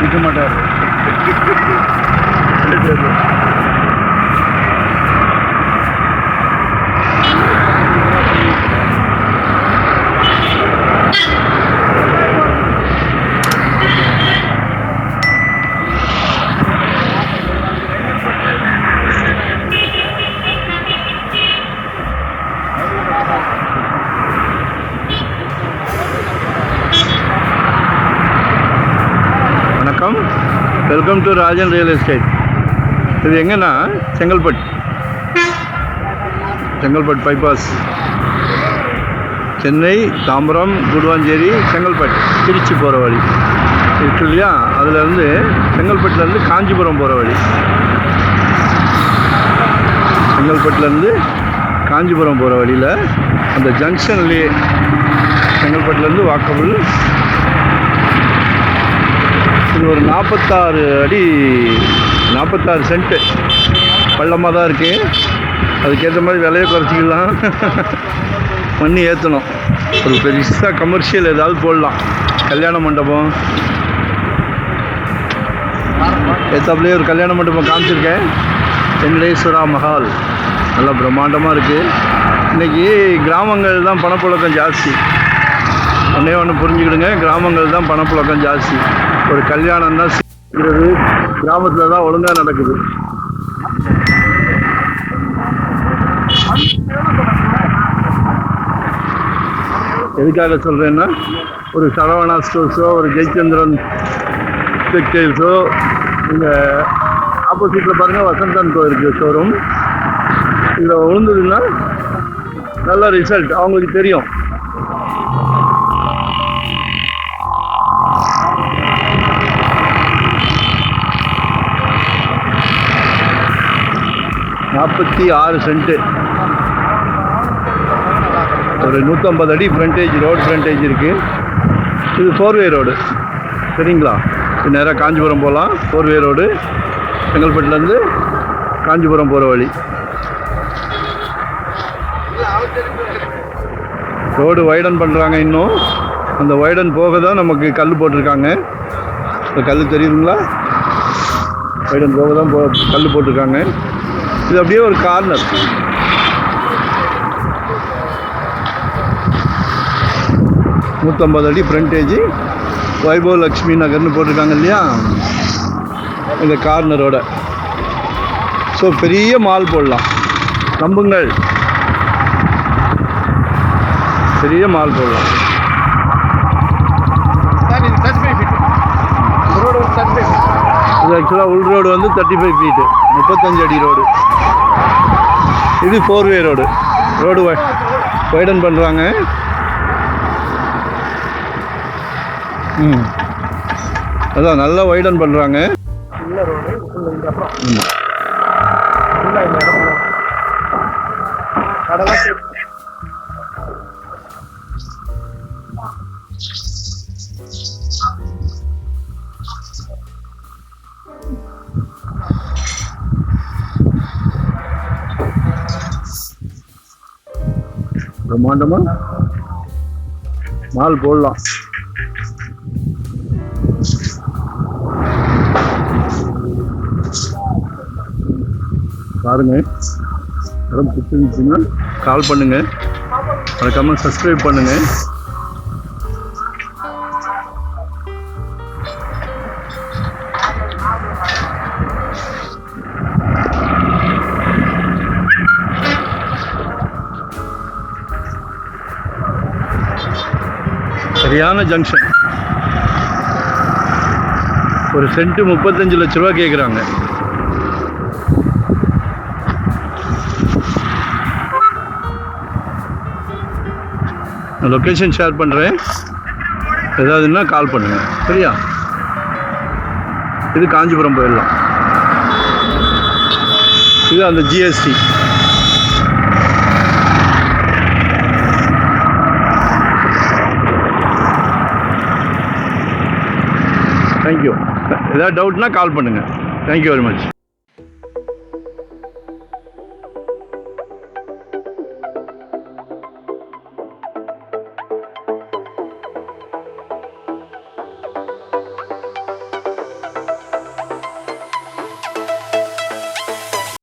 நிற்க மாட்டார். வணக்கம், welcome to Rajan real estate. இது எங்கன்னா செங்கல்பட்டு பைபாஸ், சென்னை, தாம்பரம், குடுவாஞ்சேரி, செங்கல்பட்டு, திருச்சி போகிற வழி இருக்கு இல்லையா? அதுலேருந்து செங்கல்பட்டுலேருந்து காஞ்சிபுரம் போகிற வழி. செங்கல்பட்டுலேருந்து காஞ்சிபுரம் போகிற வழியில் அந்த ஜங்ஷன்லேயே செங்கல்பட்டுலேருந்து வாக்கபுள். இது ஒரு 46 அடி 46 சென்ட்டு பள்ளமாக தான் இருக்குது. அதுக்கேற்ற மாதிரி விலையை குறைச்சிக்கலாம். மண்ணி ஏற்றணும். ஒரு பெருசாக கமர்ஷியல் ஏதாவது போடலாம். கல்யாண மண்டபம் ஏற்றாப்புலேயே ஒரு கல்யாண மண்டபம் காமிச்சிருக்கேன். வெங்கடேஸ்வரா மஹால் நல்லா பிரம்மாண்டமாக இருக்குது. இன்றைக்கி கிராமங்கள் தான் பணப்புழக்கம் ஜாஸ்தி. ஒன்றே ஒன்று புரிஞ்சுக்கிடுங்க, கிராமங்கள் தான் பணப்புழக்கம் ஜாஸ்தி. ஒரு கல்யாணம் தான் செய்கிறது கிராமத்தில் தான் ஒழுங்காக நடக்குது. எதுக்காக சொல்கிறேன்னா, ஒரு சரவணா ஸ்டோர்ஸோ, ஒரு ஜெயச்சந்திரன் டெக்ஸ்டைல்ஸோ, இங்கே ஆப்போசிட்டில் பாருங்கள் வசந்தன் கோயிலுக்கு ஷோரூம். இதில் விழுந்ததுன்னா நல்ல ரிசல்ட் அவங்களுக்கு தெரியும். $46 சென்ட்டு, ஒரு 150 அடி ஃப்ரண்டேஜ், ரோடு ஃப்ரண்டேஜ் இருக்குது. இது 4-வே ரோடு, சரிங்களா? இது நேராக காஞ்சிபுரம் போகலாம். 4-வே ரோடு, செங்கல்பட்டுலேருந்து காஞ்சிபுரம் போகிற வழி. ரோடு வைடன் பண்ணுறாங்க. இன்னும் அந்த வைடன் போக தான் நமக்கு கல் போட்டிருக்காங்க. இந்த கல் தெரியுதுங்களா? வைடன் போக தான் கல் போட்டிருக்காங்க. இது அப்படியே ஒரு கார்னர். $150 அடி ஃப்ரண்டேஜ், வைபவ் லக்ஷ்மி நகர்னு போட்டிருக்காங்க இல்லையா? இந்த கார்னரோட. ஸோ பெரிய மால் போடலாம், நம்புங்கள், பெரிய மால் போடலாம். இது ஆக்சுவலாக உள் ரோடு வந்து 35 ஃபீட்டு, 35 அடி ரோடு. இது 4-வே ரோடு. ரோடு வைடன் பண்ணுறாங்க. அதான் நல்லா வைடன் பண்ணுறாங்க. பிரம்மாண்டமா மால் போடலாம். பாருங்க, இடம் பிடிச்சிருந்துச்சுன்னா கால் பண்ணுங்க, மறக்காம சப்ஸ்கிரைப் பண்ணுங்க. சரியான ஜங்ஷன். ஒரு சென்ட் 35 லட்ச ரூபா கேட்குறாங்க. லொக்கேஷன் ஷேர் பண்ணுறேன், ஏதாவதுன்னா கால் பண்ணுங்க, சரியா? இது காஞ்சிபுரம் போயிடலாம். இது அந்த ஜிஎஸ்டி. தேங்க்யூ. ஏதாவது டவுட்னா கால் பண்ணுங்கள். Thank you very much.